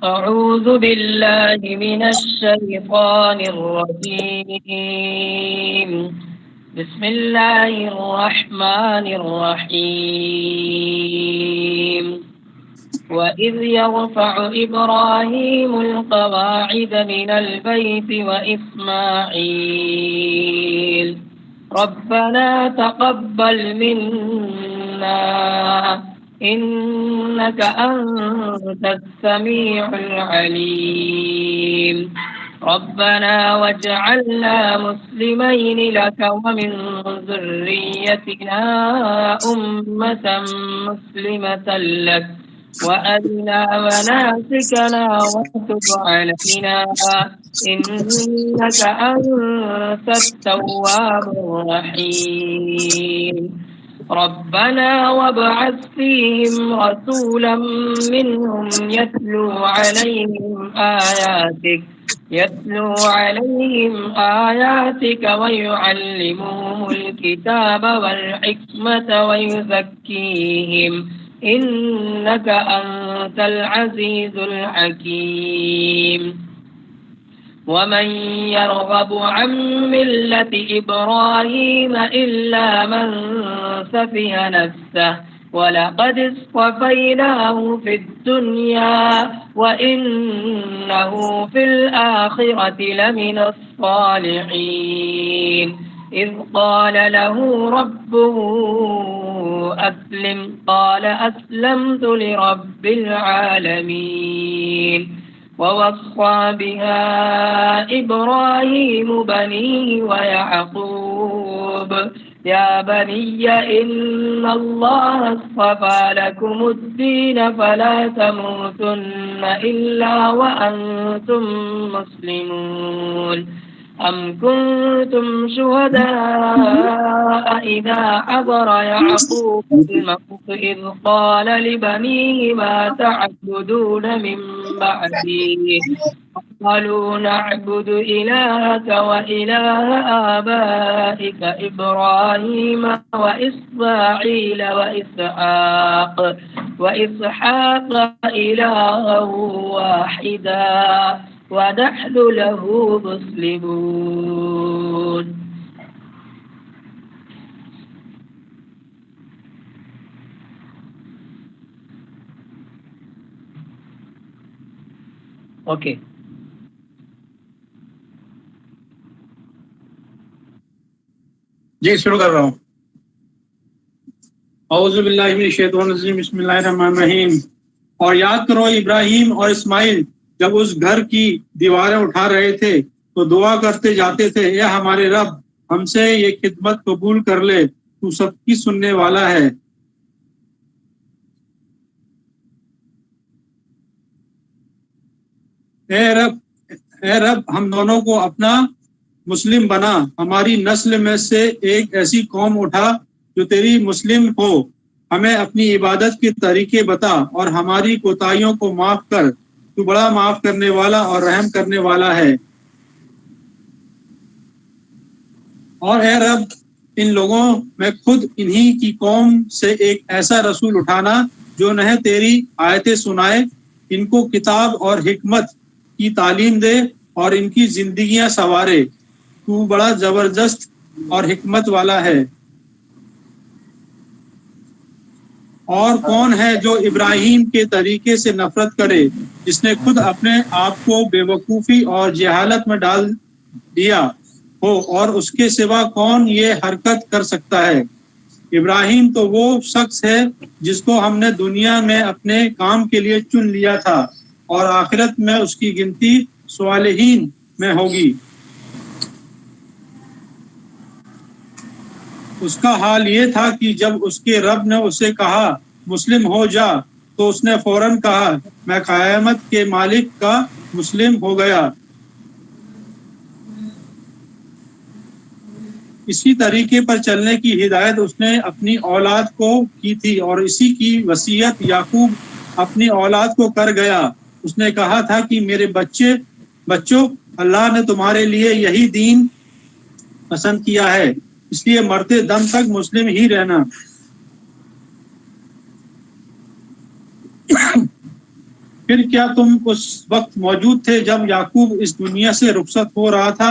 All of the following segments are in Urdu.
أعوذ بالله من الشيطان الرجيم. بسم الله الرحمن الرحيم. وإذ يرفع إبراهيم القواعد من البيت وإسماعيل ربنا تقبل منا إنك أنت السميع العليم ربنا واجعلنا مسلمين لك ومن ذريتنا أمة مسلمة لك وأرنا مناسكنا وتب علينا إنك أنت التواب الرحيم ربنا وابعث فيهم رسولا منهم يتلو عليهم آياتك ويعلمهم الكتاب والحكمة ويزكيهم إنك أنت العزيز الحكيم ومن يرغب عن ملة إبراهيم إلا من سفه نفسه ولقد اصطفيناه في الدنيا وإنه في الآخرة لمن الصالحين إذ قال له ربه أسلم قال أسلمت لرب العالمين ووصى بها إبراهيم بنيه ويعقوب يا بني إن الله اصطفى لكم الدين فلا تموتن إلا وأنتم مسلمون أم كنتم شهداء إذا حضر يعقوب الموت إذ قال لبنيه ما تعبدون من بعدي قالوا نعبد إلهك وإله آبائك إبراهيم وإسماعيل وإسحاق إلها واحدا ونحن له مسلمون. اوکے جی شروع کر رہا ہوں. اعوذ باللہ من الشیطان الرجیم بسم اللہ الرحمن الرحیم. اور یاد کرو ابراہیم اور اسماعیل جب اس گھر کی دیواریں اٹھا رہے تھے تو دعا کرتے جاتے تھے اے ہمارے رب ہم سے یہ خدمت قبول کر لے تو سب کی سننے والا ہے. اے رب ہم دونوں کو اپنا مسلم بنا, ہماری نسل میں سے ایک ایسی قوم اٹھا جو تیری مسلم ہو, ہمیں اپنی عبادت کے طریقے بتا اور ہماری کوتاہیوں کو معاف کر, تو بڑا معاف کرنے والا اور رحم کرنے والا ہے. اور اے رب ان لوگوں میں خود انہی کی قوم سے ایک ایسا رسول اٹھانا جو انہیں تیری آیتیں سنائے, ان کو کتاب اور حکمت کی تعلیم دے اور ان کی زندگیاں سنوارے, تو بڑا زبردست اور حکمت والا ہے. اور کون ہے جو ابراہیم کے طریقے سے نفرت کرے جس نے خود اپنے آپ کو بے وقوفی اور جہالت میں ڈال دیا ہو, اور اس کے سوا کون یہ حرکت کر سکتا ہے. ابراہیم تو وہ شخص ہے جس کو ہم نے دنیا میں اپنے کام کے لیے چن لیا تھا اور آخرت میں اس کی گنتی صالحین میں ہوگی. اس کا حال یہ تھا کہ جب اس کے رب نے اسے کہا مسلم ہو جا تو اس نے فوراً کہا میں قیامت کے مالک کا مسلم ہو گیا. اسی طریقے پر چلنے کی ہدایت اس نے اپنی اولاد کو کی تھی اور اسی کی وصیت یعقوب اپنی اولاد کو کر گیا. اس نے کہا تھا کہ میرے بچوں اللہ نے تمہارے لیے یہی دین پسند کیا ہے, اس لیے مرتے دم تک مسلم ہی رہنا. پھر کیا تم اس وقت موجود تھے جب یعقوب اس دنیا سے رخصت ہو رہا تھا؟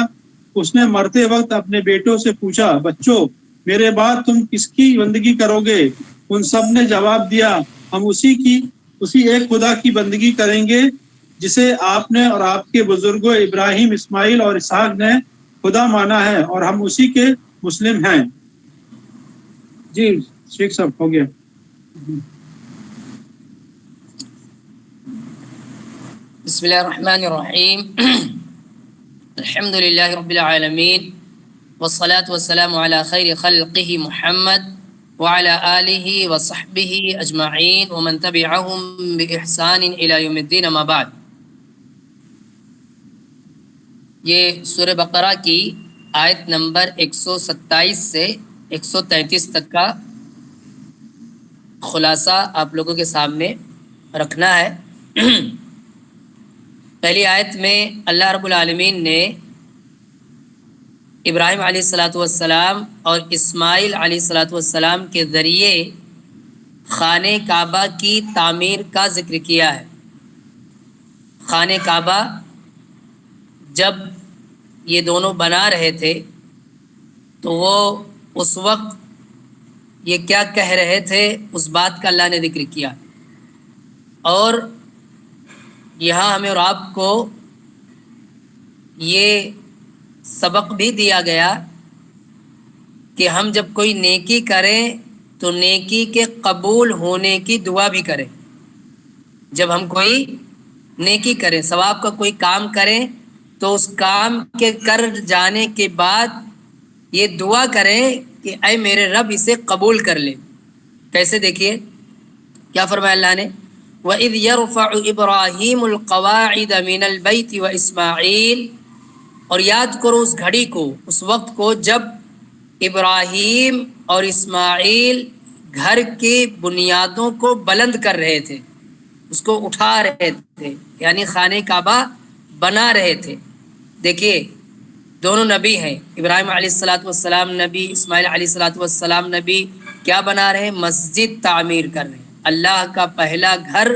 اس نے مرتے وقت اپنے بیٹوں سے پوچھا، بچوں میرے بعد تم کس کی بندگی کرو گے؟ ان سب نے جواب دیا، ہم اسی ایک خدا کی بندگی کریں گے جسے آپ نے اور آپ کے بزرگوں ابراہیم، اسماعیل اور اسحاق نے خدا مانا ہے، اور ہم اسی کے مسلم ہیں۔ جی شیخ صاحب ہو گیا۔ بسم اللہ الرحمن الرحیم الحمد للہ رب العالمین والصلاة والسلام علی خیر خلقہ محمد وعلی آلہ وصحبہ اجمعین ومن تبعہم بإحسان الی یوم الدین، اما بعد۔ یہ سورہ بقرہ کی آیت نمبر 127 سے 133 تک کا خلاصہ آپ لوگوں کے سامنے رکھنا ہے۔ پہلی آیت میں اللہ رب العالمین نے ابراہیم علیہ السلام اور اسماعیل علیہ السلام کے ذریعے خانہ کعبہ کی تعمیر کا ذکر کیا ہے۔ خانہ کعبہ جب یہ دونوں بنا رہے تھے تو وہ اس وقت یہ کیا کہہ رہے تھے، اس بات کا اللہ نے ذکر کیا، اور یہاں ہمیں اور آپ کو یہ سبق بھی دیا گیا کہ ہم جب کوئی نیکی کریں تو نیکی کے قبول ہونے کی دعا بھی کریں۔ جب ہم کوئی نیکی کریں، ثواب کا کوئی کام کریں، تو اس کام کے کر جانے کے بعد یہ دعا کریں کہ اے میرے رب اسے قبول کر لے۔ کیسے؟ دیکھیے کیا فرمایا اللہ نے، وَإِذْ يَرْفَعُ إِبْرَاهِيمُ الْقَوَاعِدَ مِنَ الْبَيْتِ وَإِسْمَاعِيلُ، اور یاد کرو اس گھڑی کو، اس وقت کو جب ابراہیم اور اسماعیل گھر کی بنیادوں کو بلند کر رہے تھے، اس کو اٹھا رہے تھے، یعنی خانہ کعبہ بنا رہے تھے۔ دیکھیے دونوں نبی ہیں، ابراہیم علیہ السلام نبی، اسماعیل علیہ السلام نبی، کیا بنا رہے ہیں؟ مسجد تعمیر کر رہے ہیں، اللہ کا پہلا گھر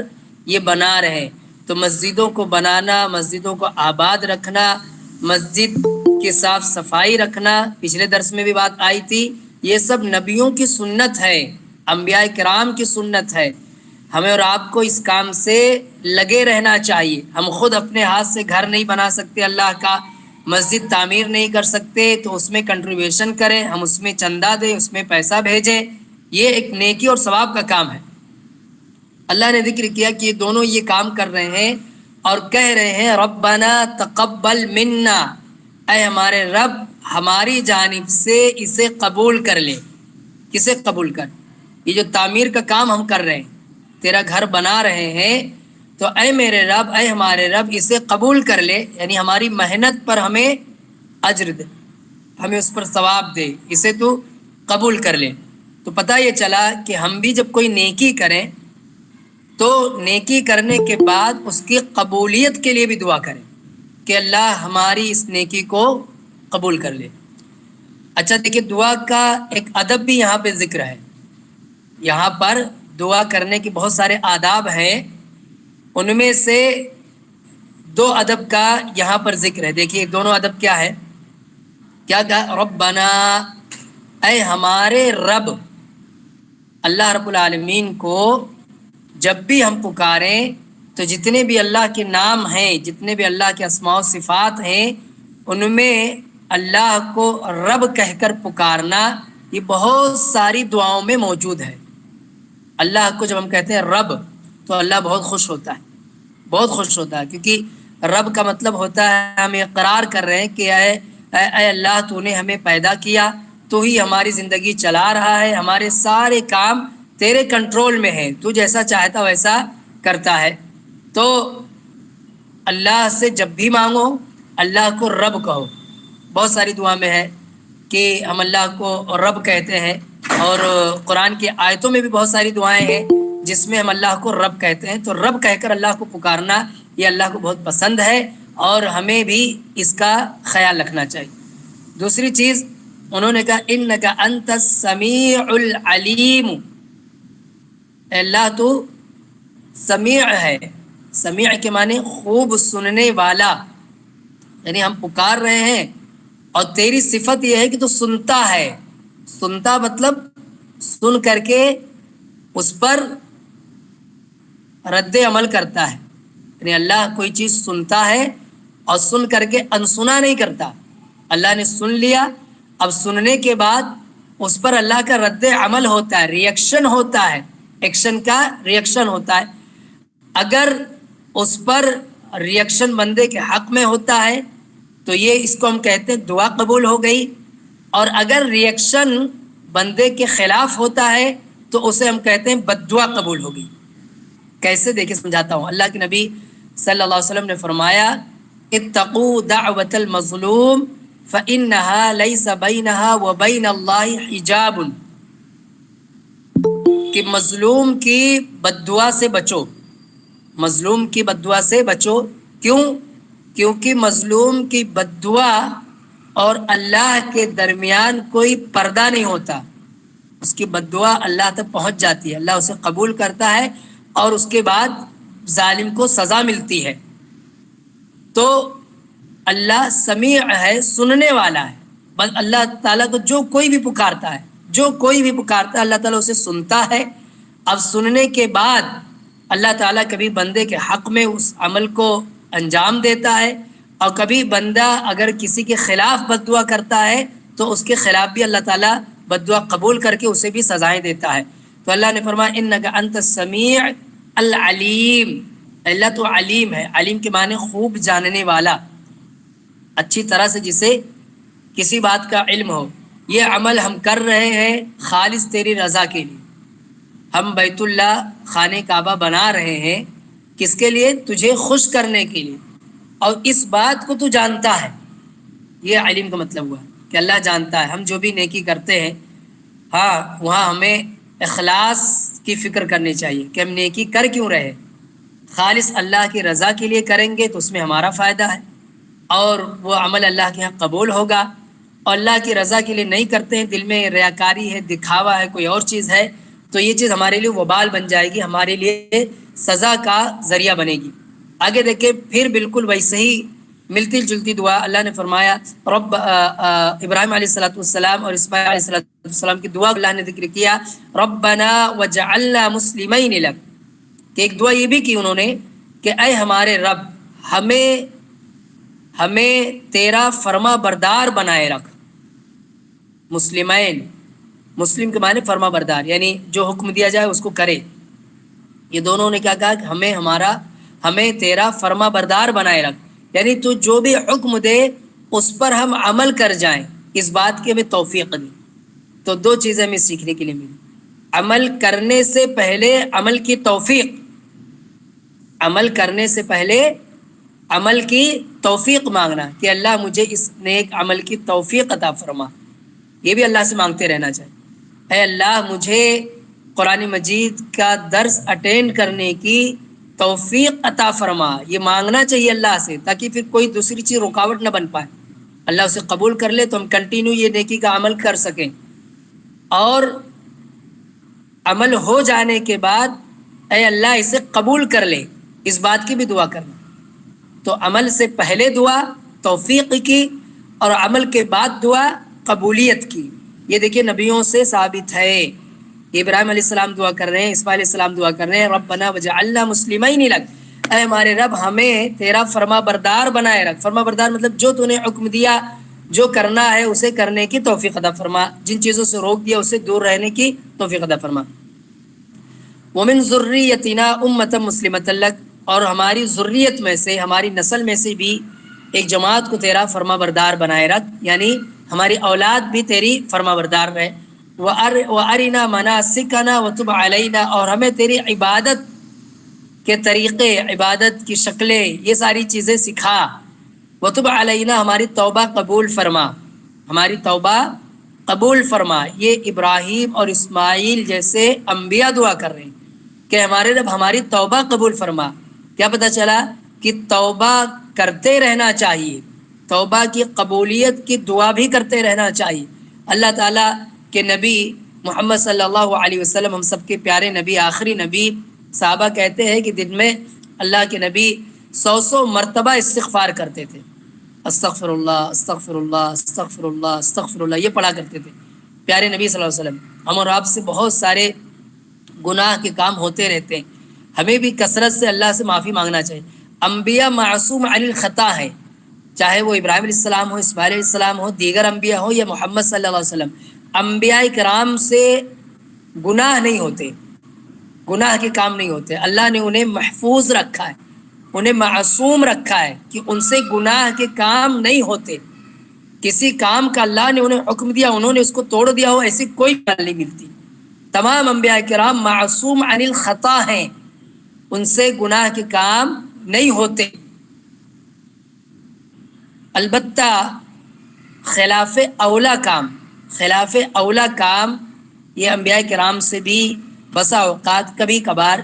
یہ بنا رہے ہیں۔ تو مسجدوں کو بنانا، مسجدوں کو آباد رکھنا، مسجد کی صاف صفائی رکھنا، پچھلے درس میں بھی بات آئی تھی، یہ سب نبیوں کی سنت ہے، انبیاء کرام کی سنت ہے۔ ہمیں اور آپ کو اس کام سے لگے رہنا چاہیے۔ ہم خود اپنے ہاتھ سے گھر نہیں بنا سکتے اللہ کا، مسجد تعمیر نہیں کر سکتے، تو اس میں کنٹریبیوشن کریں، ہم اس میں چندہ دیں، اس میں پیسہ بھیجیں، یہ ایک نیکی اور ثواب کا کام ہے۔ اللہ نے ذکر کیا کہ یہ دونوں یہ کام کر رہے ہیں اور کہہ رہے ہیں ربنا تقبل منا، اے ہمارے رب ہماری جانب سے اسے قبول کر لے۔ کسے قبول کر؟ یہ جو تعمیر کا کام ہم کر رہے ہیں، تیرا گھر بنا رہے ہیں، تو اے میرے رب، اے ہمارے رب اسے قبول کر لے، یعنی ہماری محنت پر ہمیں اجر دے، ہمیں اس پر ثواب دے، اسے تو قبول کر لے۔ تو پتہ یہ چلا کہ ہم بھی جب کوئی نیکی کریں تو نیکی کرنے کے بعد اس کی قبولیت کے لیے بھی دعا کریں کہ اللہ ہماری اس نیکی کو قبول کر لے۔ اچھا دیکھیے دعا کا ایک ادب بھی یہاں پہ ذکر ہے۔ یہاں پر دعا کرنے کے بہت سارے آداب ہیں، ان میں سے 2 ادب کا یہاں پر ذکر ہے۔ دیکھیے دونوں ادب کیا ہے؟ کیا کہا؟ ربنا، اے ہمارے رب۔ اللہ رب العالمین کو جب بھی ہم پکاریں تو جتنے بھی اللہ کے نام ہیں، جتنے بھی اللہ کے اسماء و صفات ہیں، ان میں اللہ کو رب کہہ کر پکارنا یہ بہت ساری دعاؤں میں موجود ہے۔ اللہ کو جب ہم کہتے ہیں رب تو اللہ بہت خوش ہوتا ہے، بہت خوش ہوتا ہے، کیونکہ رب کا مطلب ہوتا ہے ہم اقرار کر رہے ہیں کہ اے اللہ تو نے ہمیں پیدا کیا، تو ہی ہماری زندگی چلا رہا ہے، ہمارے سارے کام تیرے کنٹرول میں ہیں، تو جیسا چاہتا ویسا کرتا ہے۔ تو اللہ سے جب بھی مانگو اللہ کو رب کہو۔ بہت ساری دعا میں ہے کہ ہم اللہ کو رب کہتے ہیں، اور قرآن کی آیتوں میں بھی بہت ساری دعائیں ہیں جس میں ہم اللہ کو رب کہتے ہیں۔ تو رب کہہ کر اللہ کو پکارنا یہ اللہ کو بہت پسند ہے، اور ہمیں بھی اس کا خیال رکھنا چاہیے۔ دوسری چیز انہوں نے کہا انک انت السمیع العلیم، اے اللہ تو سمیع ہے، سمیع کے معنی خوب سننے والا، یعنی ہم پکار رہے ہیں اور تیری صفت یہ ہے کہ تو سنتا ہے. سنتا مطلب سن کر کے اس پر رد عمل کرتا ہے. یعنی اللہ کوئی چیز سنتا ہے اور سن کر کے انسنا نہیں کرتا. اللہ نے سن لیا، اب سننے کے بعد اس پر اللہ کا رد عمل ہوتا ہے، ریئیکشن ہوتا ہے، ایکشن کا ریئیکشن ہوتا ہے. اگر اس پر ریئیکشن بندے کے حق میں ہوتا ہے تو یہ اس کو ہم کہتے ہیں دعا قبول ہو گئی، اور اگر ریئیکشن بندے کے خلاف ہوتا ہے تو اسے ہم کہتے ہیں بد دعا قبول ہوگی. کیسے دیکھیں سمجھاتا ہوں. اللہ کے نبی صلی اللہ علیہ وسلم نے فرمایا اتقوا دعوت المظلوم فإنها ليس بينها وبين الله حجاب، کہ مظلوم کی بد دعا سے بچو. مظلوم کی بد دعا سے بچو. کیوں؟ کیونکہ مظلوم کی بد دعا اور اللہ کے درمیان کوئی پردہ نہیں ہوتا. اس کی بد دعا اللہ تک پہنچ جاتی ہے، اللہ اسے قبول کرتا ہے اور اس کے بعد ظالم کو سزا ملتی ہے. تو اللہ سمیع ہے، سننے والا ہے. بس اللہ تعالیٰ کو جو کوئی بھی پکارتا ہے، جو کوئی بھی پکارتا ہے اللہ تعالیٰ اسے سنتا ہے. اب سننے کے بعد اللہ تعالیٰ کبھی بندے کے حق میں اس عمل کو انجام دیتا ہے، اور کبھی بندہ اگر کسی کے خلاف بد دعا کرتا ہے تو اس کے خلاف بھی اللہ تعالیٰ بد دعا قبول کر کے اسے بھی سزائیں دیتا ہے. تو اللہ نے فرمایا انک انت السمیع العلیم. اللہ تو علیم ہے. علیم کے معنی خوب جاننے والا، اچھی طرح سے جسے کسی بات کا علم ہو. یہ عمل ہم کر رہے ہیں خالص تیری رضا کے لیے. ہم بیت اللہ خانہ کعبہ بنا رہے ہیں کس کے لیے؟ تجھے خوش کرنے کے لیے، اور اس بات کو تو جانتا ہے. یہ علم کا مطلب ہوا کہ اللہ جانتا ہے. ہم جو بھی نیکی کرتے ہیں ہاں وہاں ہمیں اخلاص کی فکر کرنی چاہیے کہ ہم نیکی کر کیوں رہے. خالص اللہ کی رضا کے لیے کریں گے تو اس میں ہمارا فائدہ ہے، اور وہ عمل اللہ کے یہاں قبول ہوگا. اور اللہ کی رضا کے لیے نہیں کرتے ہیں، دل میں ریاکاری ہے، دکھاوا ہے، کوئی اور چیز ہے، تو یہ چیز ہمارے لیے وبال بن جائے گی، ہمارے لیے سزا کا ذریعہ بنے گی. آگے دیکھیں پھر بالکل ویسے ہی ملتی جلتی دعا اللہ نے فرمایا. رب ابراہیم علیہ السلام اور اسماعیل علیہ السلام کی دعا اللہ نے ذکر کیا ربنا وجعلنا مسلمین لک، کہ ایک دعا یہ بھی کی انہوں نے کہ اے ہمارے رب ہمیں تیرا فرما بردار بنائے رکھ. مسلمین، مسلم کے معنی فرما بردار، یعنی جو حکم دیا جائے اس کو کرے. یہ دونوں نے کیا کہا کہ ہمیں تیرا فرما بردار بنائے رکھ، یعنی تو جو بھی حکم دے اس پر ہم عمل کر جائیں، اس بات کی ہمیں توفیق دے. تو دو چیزیں ہمیں سیکھنے کے لیے ملی. عمل کرنے سے پہلے عمل کی توفیق، عمل کرنے سے پہلے عمل کی توفیق مانگنا کہ اللہ مجھے اس نیک عمل کی توفیق عطا فرما. یہ بھی اللہ سے مانگتے رہنا چاہیے. اے اللہ مجھے قرآن مجید کا درس اٹینڈ کرنے کی توفیق عطا فرما. یہ مانگنا چاہیے اللہ سے، تاکہ پھر کوئی دوسری چیز رکاوٹ نہ بن پائے. اللہ اسے قبول کر لے تو ہم کنٹینیو یہ نیکی کا عمل کر سکیں. اور عمل ہو جانے کے بعد اے اللہ اسے قبول کر لے، اس بات کی بھی دعا کرنا. تو عمل سے پہلے دعا توفیق کی، اور عمل کے بعد دعا قبولیت کی. یہ دیکھیے نبیوں سے ثابت ہے. ابراہیم علیہ السلام دعا کر رہے ہیں، اسماعیل علیہ السلام دعا کر رہے ہیں ربنا وجعلنا مسلمین لک، اے ہمارے رب ہمیں تیرا فرما بردار بنائے رکھ. فرما بردار مطلب جو تو نے حکم دیا جو کرنا ہے اسے کرنے کی توفیق عطا فرما، جن چیزوں سے روک دیا اسے دور رہنے کی توفیق عطا فرما. ومن ذریتنا امۃ مسلمۃ لک، اور ہماری ذریت میں سے، ہماری نسل میں سے بھی ایک جماعت کو تیرا فرما بردار بنائے رکھ، یعنی ہماری اولاد بھی تیری فرما بردار رہے. وَأَرِنَا مَنَاسِكَنَا وَتُبْ عَلَيْنَا، اور ہمیں تیری عبادت کے طریقے، عبادت کی شکلیں، یہ ساری چیزیں سکھا. وَتُبْ عَلَيْنَا، ہماری توبہ قبول فرما، ہماری توبہ قبول فرما. یہ ابراہیم اور اسماعیل جیسے انبیاء دعا کر رہے ہیں کہ ہمارے رب ہماری توبہ قبول فرما. کیا پتہ چلا کہ توبہ کرتے رہنا چاہیے، توبہ کی قبولیت کی دعا بھی کرتے رہنا چاہیے. اللہ تعالیٰ کے نبی محمد صلی اللہ علیہ وسلم، ہم سب کے پیارے نبی، آخری نبی، صحابہ کہتے ہیں کہ دن میں اللہ کے نبی 100 مرتبہ استغفار کرتے تھے، استغفر اللہ استغفر اللہ استغفر اللہ استغفر اللہ، یہ پڑھا کرتے تھے پیارے نبی صلی اللہ علیہ وسلم۔ ہم اور آپ سے بہت سارے گناہ کے کام ہوتے رہتے ہیں، ہمیں بھی کثرت سے اللہ سے معافی مانگنا چاہیے۔ انبیاء معصوم عن الخطا ہے، چاہے وہ ابراہیم علیہ السلام ہو، اسماعیل علیہ السلام ہو، دیگر انبیاء ہو یا محمد صلی اللہ علیہ وسلم، انبیاء کرام سے گناہ نہیں ہوتے، گناہ کے کام نہیں ہوتے۔ اللہ نے انہیں محفوظ رکھا ہے، انہیں معصوم رکھا ہے کہ ان سے گناہ کے کام نہیں ہوتے۔ کسی کام کا اللہ نے انہیں حکم دیا، انہوں نے اس کو توڑ دیا ہو، ایسی کوئی بات نہیں ملتی۔ تمام انبیاء کرام معصوم عن الخطا ہیں، ان سے گناہ کے کام نہیں ہوتے۔ البتہ خلاف اولا کام، خلاف اولا کام یہ انبیاء کرام سے بھی بسا اوقات کبھی کبھار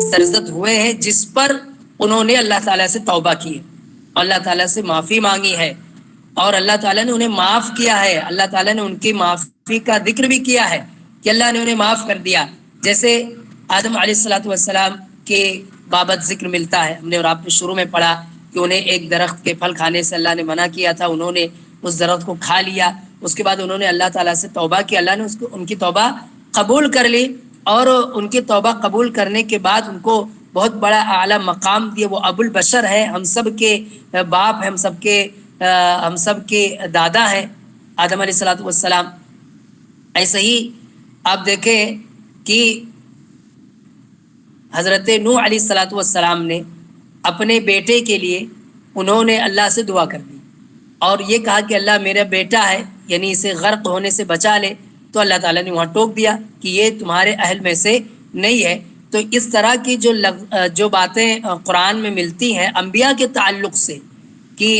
سرزد ہوئے ہیں، جس پر انہوں نے اللہ تعالیٰ سے توبہ کی ہے، اللہ تعالیٰ سے معافی مانگی ہے، اور اللہ تعالیٰ نے انہیں معاف کیا ہے۔ اللہ تعالیٰ نے ان کی معافی کا ذکر بھی کیا ہے کہ اللہ نے انہیں معاف کر دیا۔ جیسے آدم علیہ السلام کے بابت ذکر ملتا ہے، ہم نے اور آپ نے شروع میں پڑھا کہ انہیں ایک درخت کے پھل کھانے سے اللہ نے منع کیا تھا، انہوں نے اس درخت کو کھا لیا، اس کے بعد انہوں نے اللہ تعالیٰ سے توبہ کی، اللہ نے ان کی توبہ قبول کر لی، اور ان کی توبہ قبول کرنے کے بعد ان کو بہت بڑا اعلیٰ مقام دیا۔ وہ ابو البشر ہے، ہم سب کے باپ ہیں، ہم سب کے دادا ہیں آدم علیہ السلام۔ ایسے ہی آپ دیکھیں کہ حضرت نوح علیہ السلام نے اپنے بیٹے کے لیے انہوں نے اللہ سے دعا کر دی اور یہ کہا کہ اللہ میرا بیٹا ہے، یعنی اسے غرق ہونے سے بچا لے، تو اللہ تعالیٰ نے وہاں ٹوک دیا کہ یہ تمہارے اہل میں سے نہیں ہے۔ تو اس طرح کی جو باتیں قرآن میں ملتی ہیں انبیاء کے تعلق سے کہ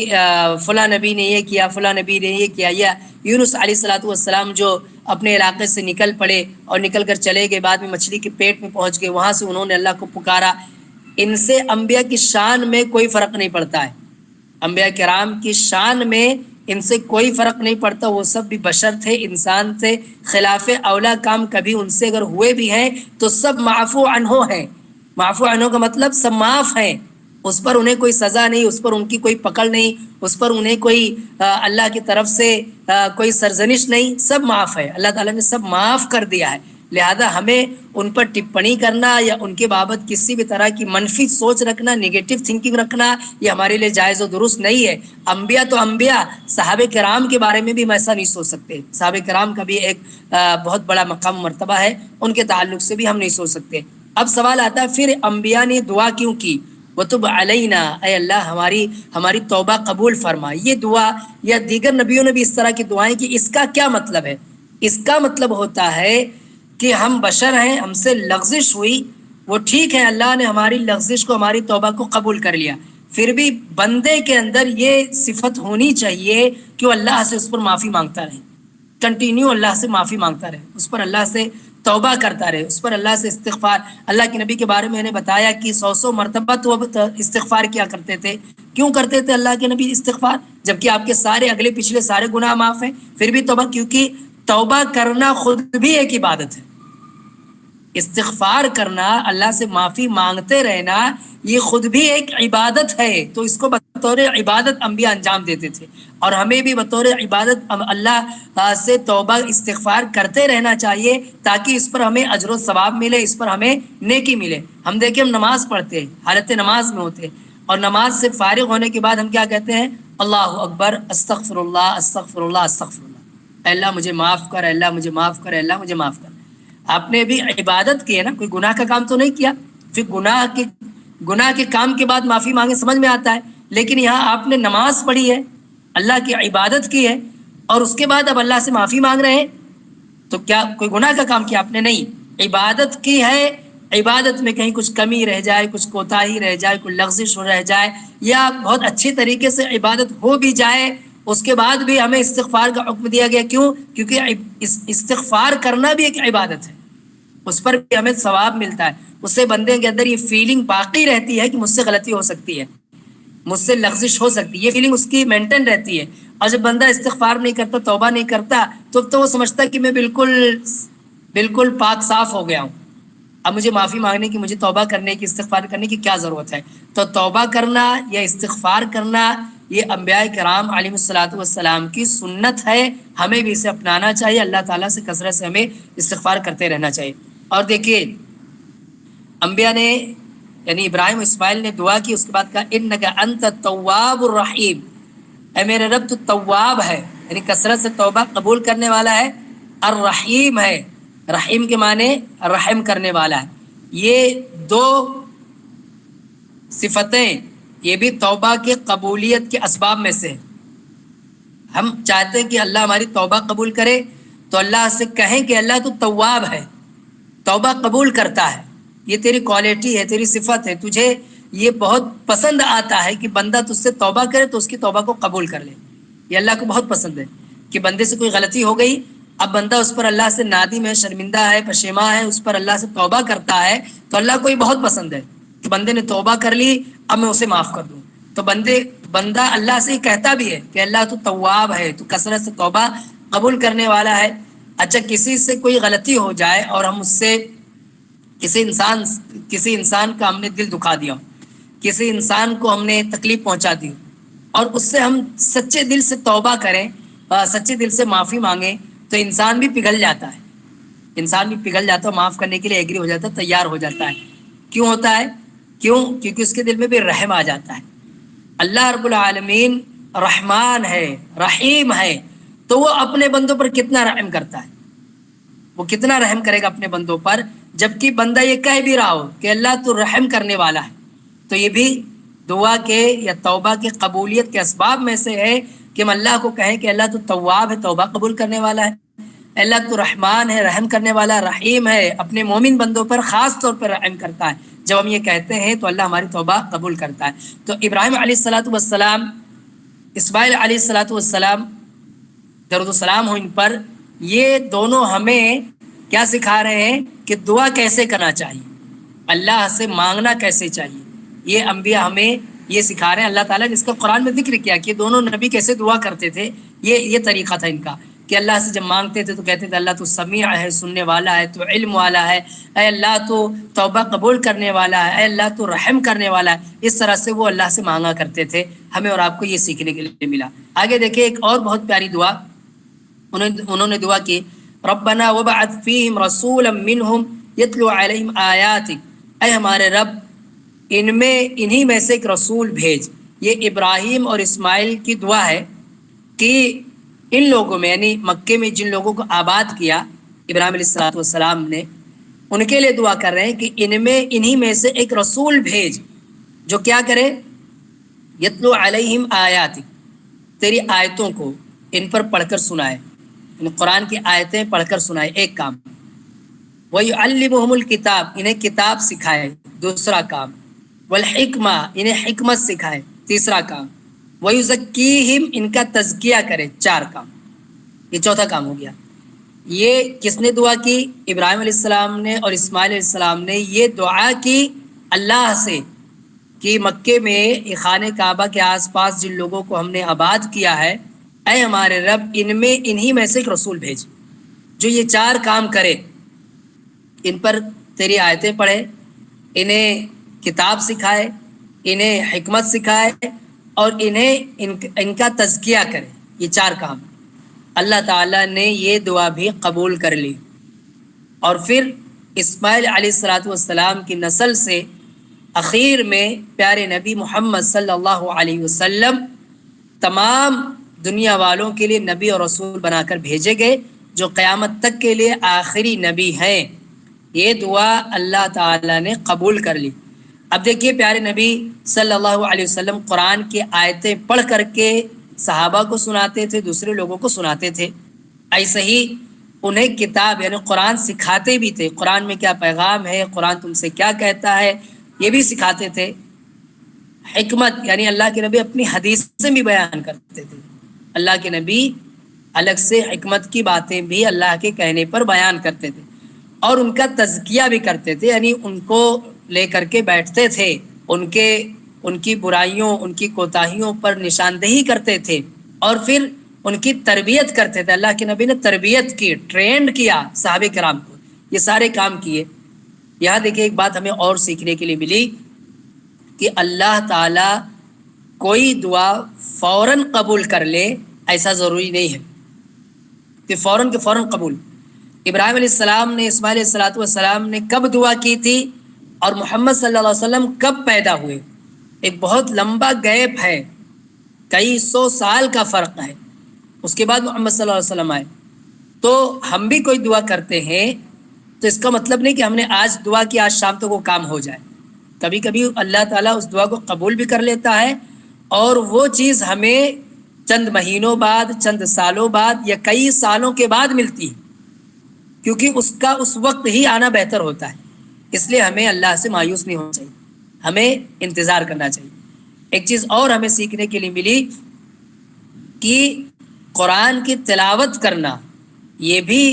فلاں نبی نے یہ کیا، فلاں نبی نے یہ کیا، یا یونس علیہ السلام جو اپنے علاقے سے نکل پڑے اور نکل کر چلے گئے، بعد میں مچھلی کے پیٹ میں پہنچ گئے، وہاں سے انہوں نے اللہ کو پکارا، ان سے انبیاء کی شان میں کوئی فرق نہیں پڑتا ہے۔ انبیاء کرام کی شان میں ان سے کوئی فرق نہیں پڑتا، وہ سب بھی بشر تھے، انسان تھے، خلاف اولا کام کبھی ان سے اگر ہوئے بھی ہیں تو سب معفو عنہ ہیں۔ معفو عنہ کا مطلب سب معاف ہیں، اس پر انہیں کوئی سزا نہیں، اس پر ان کی کوئی پکڑ نہیں، اس پر انہیں کوئی اللہ کی طرف سے کوئی سرزنش نہیں، سب معاف ہے، اللہ تعالیٰ نے سب معاف کر دیا ہے۔ لہذا ہمیں ان پر ٹپڑی کرنا یا ان کے بابت کسی بھی طرح کی منفی سوچ رکھنا، نیگیٹو تھنکنگ رکھنا، یہ ہمارے لیے جائز و درست نہیں ہے۔ انبیاء تو انبیاء، صحابہ کرام کے بارے میں بھی ہم ایسا نہیں سوچ سکتے، صحابہ کرام کا بھی ایک بہت بڑا مقام مرتبہ ہے، ان کے تعلق سے بھی ہم نہیں سوچ سکتے۔ اب سوال آتا ہے پھر انبیاء نے دعا کیوں کی؟ وَتُبْ عَلَيْنَا، اے اللہ ہماری توبہ قبول فرما، یہ دعا یا دیگر نبیوں نے بھی اس طرح کی دعائیں کی، اس کا کیا مطلب ہے؟ اس کا مطلب ہوتا ہے کہ ہم بشر ہیں، ہم سے لغزش ہوئی، وہ ٹھیک ہے، اللہ نے ہماری لغزش کو، ہماری توبہ کو قبول کر لیا، پھر بھی بندے کے اندر یہ صفت ہونی چاہیے کہ وہ اللہ سے اس پر معافی مانگتا رہے، کنٹینیو اللہ سے معافی مانگتا رہے، اس پر اللہ سے توبہ کرتا رہے، اس پر اللہ سے استغفار۔ اللہ کے نبی کے بارے میں نے بتایا کہ 100 مرتبہ تو استغفار کیا کرتے تھے۔ کیوں کرتے تھے اللہ کے نبی استغفار جبکہ آپ کے سارے اگلے پچھلے سارے گناہ معاف ہیں؟ پھر بھی توبہ، کیونکہ توبہ کرنا خود بھی ایک عبادت ہے۔ استغفار کرنا، اللہ سے معافی مانگتے رہنا، یہ خود بھی ایک عبادت ہے، تو اس کو بطور عبادت انبیاء انجام دیتے تھے، اور ہمیں بھی بطور عبادت اللہ سے توبہ استغفار کرتے رہنا چاہیے تاکہ اس پر ہمیں اجر و ثواب ملے، اس پر ہمیں نیکی ملے۔ ہم دیکھیں، ہم نماز پڑھتے ہیں، حالت نماز میں ہوتے ہیں، اور نماز سے فارغ ہونے کے بعد ہم کیا کہتے ہیں؟ اللہ اکبر، استغفر اللہ استغفر اللہ استغفر اللہ، اے اللہ مجھے معاف کر، اے اللہ مجھے معاف کر، اے اللہ مجھے معاف کر۔ آپ نے بھی عبادت کی ہے نا، کوئی گناہ کا کام تو نہیں کیا، پھر گناہ کے کام کے بعد معافی مانگے سمجھ میں آتا ہے، لیکن یہاں آپ نے نماز پڑھی ہے، اللہ کی عبادت کی ہے، اور اس کے بعد اب اللہ سے معافی مانگ رہے ہیں، تو کیا کوئی گناہ کا کام کیا آپ نے؟ نہیں، عبادت کی ہے، عبادت میں کہیں کچھ کمی رہ جائے، کچھ کوتاہی رہ جائے، کوئی لغزش رہ جائے، یا بہت اچھی طریقے سے عبادت ہو بھی جائے، اس کے بعد بھی ہمیں استغفار کا حکم دیا گیا۔ کیوں؟ کیونکہ استغفار کرنا بھی ایک عبادت ہے، اس پر بھی ہمیں ثواب ملتا ہے، اس سے بندے کے اندر یہ فیلنگ باقی رہتی ہے کہ مجھ سے غلطی ہو سکتی ہے، مجھ سے لغزش ہو سکتی ہے، یہ فیلنگ اس کی مینٹین رہتی ہے۔ اور جب بندہ استغفار نہیں کرتا، توبہ نہیں کرتا، تو وہ سمجھتا کہ میں بالکل پاک صاف ہو گیا ہوں، اب مجھے معافی مانگنے کی، مجھے توبہ کرنے کی، استغفار کرنے کی کیا ضرورت ہے؟ تو توبہ کرنا یا استغفار کرنا یہ انبیاء کرام علیہ الصلوۃ والسلام کی سنت ہے، ہمیں بھی اسے اپنانا چاہیے، اللہ تعالیٰ سے کثرت سے ہمیں استغفار کرتے رہنا چاہیے۔ اور دیکھیے انبیاء نے یعنی ابراہیم و اسماعیل نے دعا کی، اس کے بعد کہا انک انت التواب الرحیم، اے میرے رب تو تواب ہے، یعنی کثرت سے توبہ قبول کرنے والا ہے، الرحیم ہے، رحیم کے معنی رحم کرنے والا ہے۔ یہ دو صفتیں یہ بھی توبہ کی قبولیت کے اسباب میں سے۔ ہم چاہتے ہیں کہ اللہ ہماری توبہ قبول کرے تو اللہ سے کہیں کہ اللہ تو تواب ہے، توبہ قبول کرتا ہے، یہ تیری کوالٹی ہے، تیری صفت ہے، تجھے یہ بہت پسند آتا ہے کہ بندہ تجھ سے توبہ کرے تو اس کی توبہ کو قبول کر لے۔ یہ اللہ کو بہت پسند ہے کہ بندے سے کوئی غلطی ہو گئی، اب بندہ اس پر اللہ سے نادم ہے، شرمندہ ہے، پشیماں ہے، اس پر اللہ سے توبہ کرتا ہے تو اللہ کو یہ بہت پسند ہے کہ بندے نے توبہ کر لی، اب میں اسے معاف کر دوں۔ تو بندہ اللہ سے ہی کہتا بھی ہے کہ اللہ تو تواب ہے، تو کثرت سے توبہ قبول کرنے والا ہے۔ اچھا کسی سے کوئی غلطی ہو جائے اور ہم اس سے کسی انسان کا ہم نے دل دکھا دیا، کسی انسان کو ہم نے تکلیف پہنچا دی اور اس سے ہم سچے دل سے توبہ کریں، سچے دل سے معافی مانگیں تو انسان بھی پگھل جاتا ہے، معاف کرنے کے لیے ایگری ہو جاتا ہے، تیار ہو جاتا ہے۔ کیوں ہوتا ہے؟ کیونکہ اس کے دل میں بھی رحم آ جاتا ہے۔ اللہ رب العالمین رحمان ہے، رحیم ہے، تو وہ اپنے بندوں پر کتنا رحم کرتا ہے، وہ کتنا رحم کرے گا اپنے بندوں پر، جبکہ بندہ یہ کہہ بھی رہا ہو کہ اللہ تو رحم کرنے والا ہے۔ تو یہ بھی دعا کے یا توبہ کے قبولیت کے اسباب میں سے ہے کہ ہم اللہ کو کہیں کہ اللہ تو تواب ہے، توبہ قبول کرنے والا ہے، اللہ تو رحمان ہے، رحم کرنے والا، رحیم ہے، اپنے مومن بندوں پر خاص طور پر رحم کرتا ہے۔ جب ہم یہ کہتے ہیں تو اللہ ہماری توبہ قبول کرتا ہے۔ تو ابراہیم علیہ الصلوۃ والسلام، اسماعیل علیہ الصلوۃ والسلام، درود و سلام ہو ان پر، یہ دونوں ہمیں کیا سکھا رہے ہیں کہ دعا کیسے کرنا چاہیے، اللہ سے مانگنا کیسے چاہیے۔ یہ انبیاء ہمیں یہ سکھا رہے ہیں۔ اللہ تعالیٰ نے اس کا قرآن میں ذکر کیا کہ دونوں نبی کیسے دعا کرتے تھے، یہ طریقہ تھا ان کا کہ اللہ سے جب مانگتے تھے تو کہتے تھے اللہ تو سمیع ہے، سننے والا ہے، تو علم والا ہے، اے اللہ تو توبہ قبول کرنے والا ہے، اے اللہ تو رحم کرنے والا ہے۔ اس طرح سے وہ اللہ سے مانگا کرتے تھے۔ ہمیں اور آپ کو یہ سیکھنے کے لیے ملا۔ آگے دیکھیں ایک اور بہت پیاری دعا انہوں نے دعا کی، ربنا وبعث فیہم رسولا منہم یتلو علیہم آیاتک، اے ہمارے رب انہی میں سے ایک رسول بھیج۔ یہ ابراہیم اور اسماعیل کی دعا ہے کہ ان لوگوں میں یعنی مکے میں جن لوگوں کو آباد کیا ابراہیم علیہ الصلوۃ والسلام نے، ان کے لیے دعا کر رہے ہیں کہ انہی میں سے ایک رسول بھیج جو کیا کرے، یتلو علیہم آیاتک، تیری آیتوں کو ان پر پڑھ کر سنائے، یعنی قرآن کی آیتیں پڑھ کر سنائے، ایک کام۔ وَيُعَلِّمُهُمُ الْكِتَابَ، انہیں کتاب سکھائے، دوسرا کام۔ والحکمہ، انہیں حکمت سکھائے، تیسرا کام۔ وَيُزَكِّيهِمْ، ان کا تزکیہ کرے، چار کام۔ یہ چوتھا کام ہو گیا۔ یہ کس نے دعا کی؟ ابراہیم علیہ السلام نے اور اسماعیل علیہ السلام نے یہ دعا کی اللہ سے کہ مکے میں خانہ کعبہ کے آس پاس جن لوگوں کو ہم نے آباد کیا ہے، اے ہمارے رب انہی میں سے ایک رسول بھیج جو یہ چار کام کرے، ان پر تیری آیتیں پڑھے، انہیں کتاب سکھائے، انہیں حکمت سکھائے اور ان کا تزکیہ کرے، یہ چار کام۔ اللہ تعالیٰ نے یہ دعا بھی قبول کر لی، اور پھر اسماعیل علیہ الصلوۃ والسلام کی نسل سے اخیر میں پیارے نبی محمد صلی اللہ علیہ وسلم تمام دنیا والوں کے لیے نبی اور رسول بنا کر بھیجے گئے، جو قیامت تک کے لیے آخری نبی ہیں۔ یہ دعا اللہ تعالیٰ نے قبول کر لی۔ اب دیکھیے پیارے نبی صلی اللہ علیہ وسلم قرآن کی آیتیں پڑھ کر کے صحابہ کو سناتے تھے، دوسرے لوگوں کو سناتے تھے، ایسے ہی انہیں کتاب یعنی قرآن سکھاتے بھی تھے، قرآن میں کیا پیغام ہے، قرآن تم سے کیا کہتا ہے، یہ بھی سکھاتے تھے۔ حکمت یعنی اللہ کے نبی اپنی حدیثیں بھی بیان کرتے تھے، اللہ کے نبی الگ سے حکمت کی باتیں بھی اللہ کے کہنے پر بیان کرتے تھے، اور ان کا تزکیہ بھی کرتے تھے، یعنی ان کو لے کر کے بیٹھتے تھے، ان کی برائیوں، ان کی کوتاہیوں پر نشاندہی کرتے تھے، اور پھر ان کی تربیت کرتے تھے۔ اللہ کے نبی نے تربیت کی، ٹرینڈ کیا صحابہ کرام کو، یہ سارے کام کیے۔ یہاں دیکھیں ایک بات ہمیں اور سیکھنے کے لیے ملی کہ اللہ تعالیٰ کوئی دعا فوراً قبول کر لے ایسا ضروری نہیں ہے کہ فوراً کے فوراً قبول. ابراہیم علیہ السلام نے، اسماعیل علیہ الصلوۃ والسلام نے کب دعا کی تھی اور محمد صلی اللہ علیہ وسلم کب پیدا ہوئے، ایک بہت لمبا گیپ ہے، کئی 100 سال کا فرق ہے. اس کے بعد محمد صلی اللہ علیہ وسلم آئے. تو ہم بھی کوئی دعا کرتے ہیں تو اس کا مطلب نہیں کہ ہم نے آج دعا کی آج شام تک وہ کام ہو جائے. کبھی کبھی اللہ تعالیٰ اس دعا کو قبول بھی کر لیتا ہے اور وہ چیز ہمیں چند مہینوں بعد، چند سالوں بعد یا کئی سالوں کے بعد ملتی ہے، کیونکہ اس کا اس وقت ہی آنا بہتر ہوتا ہے. اس لیے ہمیں اللہ سے مایوس نہیں ہونا چاہیے، ہمیں انتظار کرنا چاہیے. ایک چیز اور ہمیں سیکھنے کے لیے ملی کہ قرآن کی تلاوت کرنا یہ بھی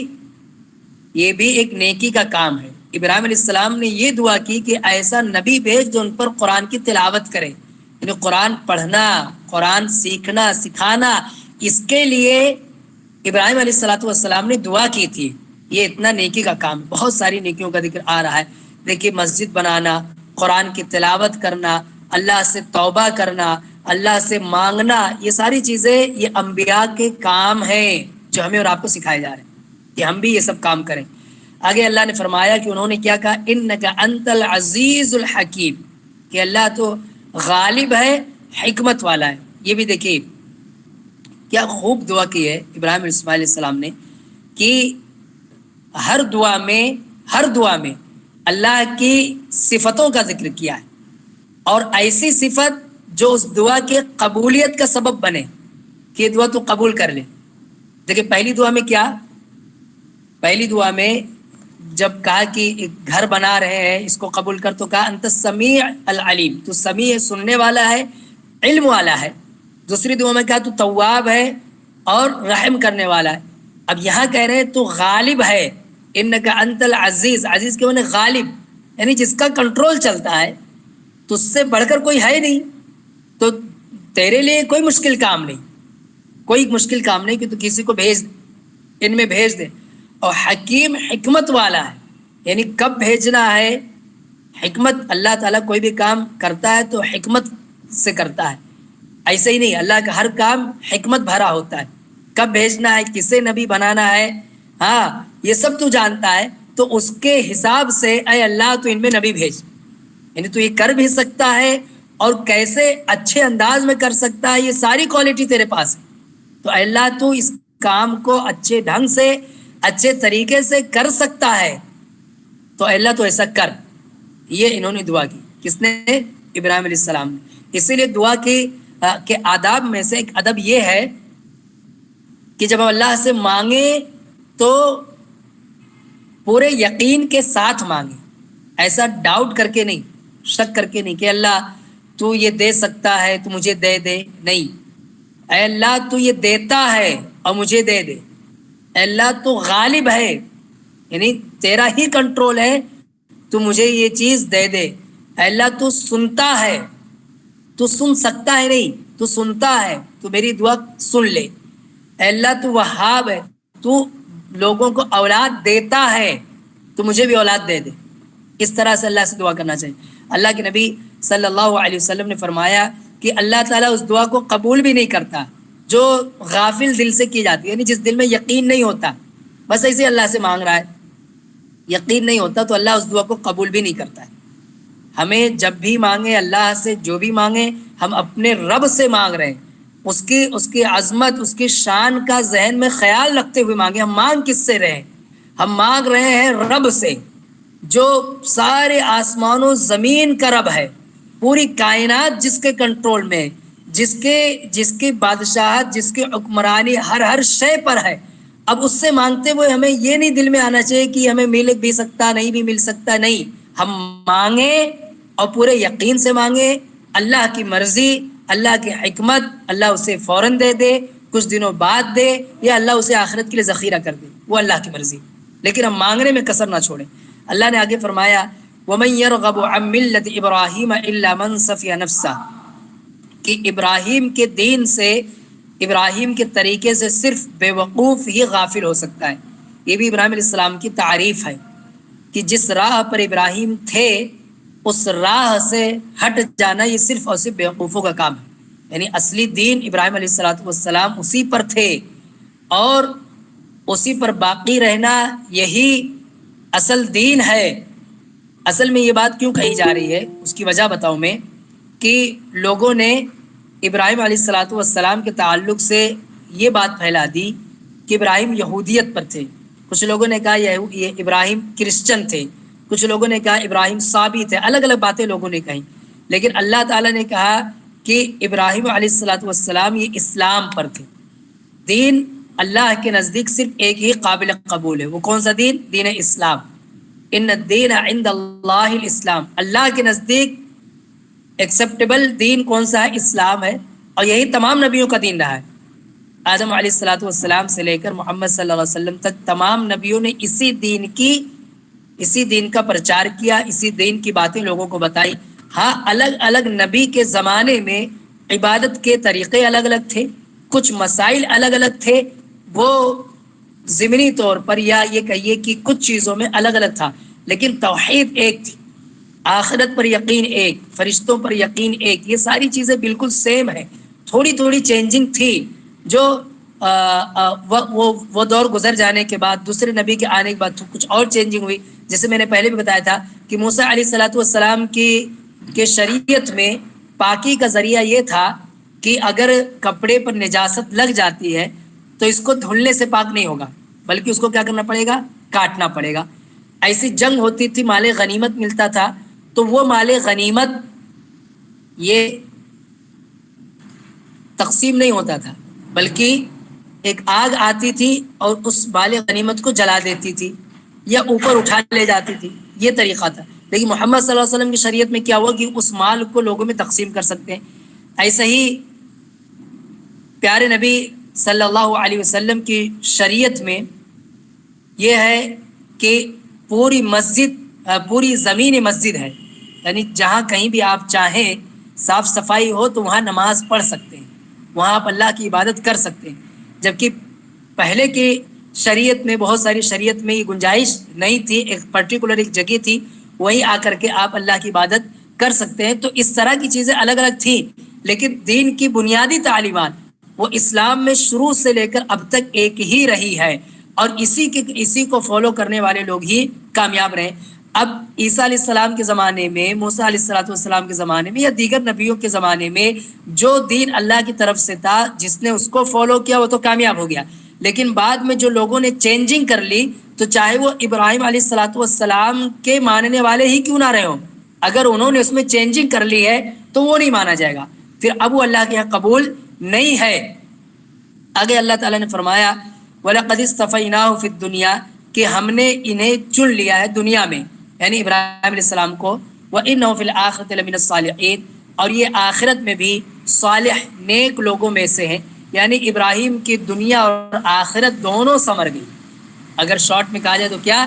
ایک نیکی کا کام ہے. ابراہیم علیہ السلام نے یہ دعا کی کہ ایسا نبی بھیج جو ان پر قرآن کی تلاوت کرے، یعنی قرآن پڑھنا، قرآن سیکھنا، سکھانا، اس کے لیے ابراہیم علیہ الصلوۃ والسلام نے دعا کی تھی. یہ اتنا نیکی کا کام، بہت ساری نیکیوں کا ذکر آ رہا ہے. دیکھیے مسجد بنانا، قرآن کی تلاوت کرنا، اللہ سے توبہ کرنا، اللہ سے مانگنا، یہ ساری چیزیں یہ انبیاء کے کام ہیں جو ہمیں اور آپ کو سکھائے جا رہے ہیں کہ ہم بھی یہ سب کام کریں. آگے اللہ نے فرمایا کہ انہوں نے کیا کہا، انک انت العزیز الحکیم، کہ اللہ تو غالب ہے، حکمت والا ہے. یہ بھی دیکھیے کیا خوب دعا کی ہے ابراہیم اسماعیل علیہ السلام نے کہ ہر دعا میں اللہ کی صفتوں کا ذکر کیا ہے، اور ایسی صفت جو اس دعا کی قبولیت کا سبب بنے کہ یہ دعا تو قبول کر لے. دیکھیں پہلی دعا میں کیا، پہلی دعا میں جب کہا کہ ایک گھر بنا رہے ہیں اس کو قبول کر، تو کہا انت السمیع العلیم، تو سمیع سننے والا ہے، علم والا ہے. دوسری دعا میں کہا تو تواب ہے اور رحم کرنے والا ہے. اب یہاں کہہ رہے ہیں تو غالب ہے، انک انت العزیز، عزیز کے معنی غالب، یعنی جس کا کنٹرول چلتا ہے، تو اس سے بڑھ کر کوئی ہے نہیں. تو تیرے لیے کوئی مشکل کام نہیں، کوئی مشکل کام نہیں کہ تو کسی کو بھیج دے، ان میں بھیج دے. اور حکیم حکمت والا ہے، یعنی کب بھیجنا ہے، حکمت. اللہ تعالیٰ کوئی بھی کام کرتا ہے تو حکمت سے کرتا ہے، ایسے ہی نہیں، اللہ کا ہر کام حکمت بھرا ہوتا ہے. کب بھیجنا ہے، کسے نبی بنانا ہے، ہاں یہ سب تو جانتا ہے. تو اس کے حساب سے اے اللہ تو ان میں نبی بھیج، یعنی تو یہ کر بھی سکتا ہے اور کیسے اچھے انداز میں کر سکتا ہے، یہ ساری کوالٹی تیرے پاس ہے. تو اے اللہ تو اس کام کو اچھے ڈھنگ سے، اچھے طریقے سے کر سکتا ہے، تو اے اللہ تو ایسا کر. یہ انہوں نے دعا کی، کس نے، ابراہیم علیہ السلام نے. اسی لیے دعا کے آداب میں سے ایک ادب یہ ہے کہ جب ہم اللہ سے مانگیں تو پورے یقین کے ساتھ مانگیں، ایسا ڈاؤٹ کر کے نہیں، شک کر کے نہیں کہ اللہ تو یہ دے سکتا ہے تو مجھے دے دے، نہیں. اے اللہ تو یہ دیتا ہے اور مجھے دے دے. اے اللہ تو غالب ہے، یعنی تیرا ہی کنٹرول ہے، تو مجھے یہ چیز دے دے. اے اللہ تو سنتا ہے، تو سن سکتا ہے نہیں، تو سنتا ہے، تو میری دعا سن لے. اے اللہ تو وہاب ہے، تو لوگوں کو اولاد دیتا ہے، تو مجھے بھی اولاد دے دے. اس طرح سے اللہ سے دعا کرنا چاہیے. اللہ کے نبی صلی اللہ علیہ وسلم نے فرمایا کہ اللہ تعالیٰ اس دعا کو قبول بھی نہیں کرتا جو غافل دل سے کی جاتی ہے، یعنی جس دل میں یقین نہیں ہوتا، بس ایسے اللہ سے مانگ رہا ہے، یقین نہیں ہوتا، تو اللہ اس دعا کو قبول بھی نہیں کرتا ہے. ہمیں جب بھی مانگیں، اللہ سے جو بھی مانگیں، ہم اپنے رب سے مانگ رہے ہیں، اس کی عظمت، اس کی شان کا ذہن میں خیال رکھتے ہوئے مانگیں. ہم مانگ کس سے رہے ہیں، ہم مانگ رہے ہیں رب سے جو سارے آسمان و زمین کا رب ہے، پوری کائنات جس کے کنٹرول میں، جس کی بادشاہت، جس کی حکمرانی ہر شے پر ہے. اب اس سے مانگتے ہوئے ہمیں یہ نہیں دل میں آنا چاہیے کہ ہمیں مل بھی سکتا، نہیں بھی مل سکتا، نہیں. ہم مانگیں اور پورے یقین سے مانگیں، اللہ کی مرضی، اللہ کی حکمت، اللہ اسے فوراً دے دے، کچھ دنوں بعد دے، یا اللہ اسے آخرت کے لیے ذخیرہ کر دے، وہ اللہ کی مرضی. لیکن ہم مانگنے میں کسر نہ چھوڑیں. اللہ نے آگے فرمایا وَمَن يَرْغَبُ عَن مِّلَّةِ إِبْرَاهِيمَ إِلَّا مَن سَفِيَ نَفْسَهُ، کہ ابراہیم کے دین سے، ابراہیم کے طریقے سے صرف بے وقوف ہی غافل ہو سکتا ہے. یہ بھی ابراہیم علیہ السلام کی تعریف ہے کہ جس راہ پر ابراہیم تھے اس راہ سے ہٹ جانا یہ صرف اور صرف بیوقوفوں کا کام ہے. یعنی اصلی دین ابراہیم علیہ الصلوۃ والسلام اسی پر تھے اور اسی پر باقی رہنا یہی اصل دین ہے. اصل میں یہ بات کیوں کہی جا رہی ہے اس کی وجہ بتاؤں میں کہ لوگوں نے ابراہیم علیہ الصلوۃ والسلام کے تعلق سے یہ بات پھیلا دی کہ ابراہیم یہودیت پر تھے. کچھ لوگوں نے کہا یہ ابراہیم کرسچن تھے, کچھ لوگوں نے کہا ابراہیم صابی تھے, الگ الگ باتیں لوگوں نے کہیں. لیکن اللہ تعالیٰ نے کہا کہ ابراہیم علیہ الصلوۃ والسلام یہ اسلام پر تھے. دین اللہ کے نزدیک صرف ایک ہی قابل قبول ہے, وہ کون سا دین؟ دین اسلام. ان الدین عند اللہ الاسلام, اللہ کے نزدیک ایکسیپٹیبل دین کون سا ہے؟ اسلام ہے. اور یہی تمام نبیوں کا دین رہا ہے. آدم علیہ الصلوۃ والسلام سے لے کر محمد صلی اللہ علیہ وسلم تک تمام نبیوں نے اسی دین کا پرچار کیا, اسی دین کی باتیں لوگوں کو بتائی. ہاں الگ الگ نبی کے زمانے میں عبادت کے طریقے الگ الگ تھے, کچھ مسائل الگ الگ تھے, وہ ضمنی طور پر یا یہ کہیے کہ کچھ چیزوں میں الگ الگ تھا, لیکن توحید ایک تھی, آخرت پر یقین ایک, فرشتوں پر یقین ایک, یہ ساری چیزیں بالکل سیم ہیں. تھوڑی تھوڑی چینجنگ تھی جو وہ دور گزر جانے کے بعد دوسرے نبی کے آنے کے بعد کچھ اور چینجنگ ہوئی. جیسے میں نے پہلے بھی بتایا تھا کہ موسیٰ علیہ الصلوۃ والسلام کی شریعت میں پاکی کا ذریعہ یہ تھا کہ اگر کپڑے پر نجاست لگ جاتی ہے تو اس کو دھلنے سے پاک نہیں ہوگا, بلکہ اس کو کیا کرنا پڑے گا؟ کاٹنا پڑے گا. ایسی جنگ ہوتی تھی, مال غنیمت ملتا تھا, تو وہ مال غنیمت یہ تقسیم نہیں ہوتا تھا, بلکہ ایک آگ آتی تھی اور اس مال غنیمت کو جلا دیتی تھی یا اوپر اٹھا لے جاتی تھی, یہ طریقہ تھا. لیکن محمد صلی اللہ علیہ وسلم کی شریعت میں کیا ہوا کہ اس مال کو لوگوں میں تقسیم کر سکتے ہیں. ایسا ہی پیارے نبی صلی اللہ علیہ وسلم کی شریعت میں یہ ہے کہ پوری زمین مسجد ہے, یعنی جہاں کہیں بھی آپ چاہیں صاف صفائی ہو تو وہاں نماز پڑھ سکتے ہیں, وہاں آپ اللہ کی عبادت کر سکتے ہیں. جبکہ پہلے کی شریعت میں, بہت ساری شریعت میں یہ گنجائش نہیں تھی, ایک پرٹیکولر ایک جگہ تھی, وہیں آ کر کے آپ اللہ کی عبادت کر سکتے ہیں. تو اس طرح کی چیزیں الگ الگ تھیں, لیکن دین کی بنیادی تعلیمات وہ اسلام میں شروع سے لے کر اب تک ایک ہی رہی ہے, اور اسی کو فالو کرنے والے لوگ ہی کامیاب رہے. اب عیسیٰ علیہ السلام کے زمانے میں, موسیٰ علیہ الصلوۃ والسلام کے زمانے میں یا دیگر نبیوں کے زمانے میں جو دین اللہ کی طرف سے تھا, جس نے اس کو فالو کیا وہ تو کامیاب ہو گیا. لیکن بعد میں جو لوگوں نے چینجنگ کر لی, تو چاہے وہ ابراہیم علیہ الصلوۃ والسلام کے ماننے والے ہی کیوں نہ رہے ہوں, اگر انہوں نے اس میں چینجنگ کر لی ہے تو وہ نہیں مانا جائے گا, پھر اب وہ اللہ کے یہاں قبول نہیں ہے. آگے اللہ تعالیٰ نے فرمایا وَلَقَدِ اسْتَفَيْنَاهُ فِي الدُّنْيَا, کہ ہم نے انہیں چن لیا ہے دنیا میں, یعنی ابراہیم علیہ السلام کو. وَإِنَّهُ فِي الْآخِرَةِ لَمِنَ الصَّالِحِينَ, اور یہ آخرت میں بھی صالح نیک لوگوں میں سے ہیں. یعنی ابراہیم کی دنیا اور آخرت دونوں سنور گئی. اگر شارٹ میں کہا جائے تو کیا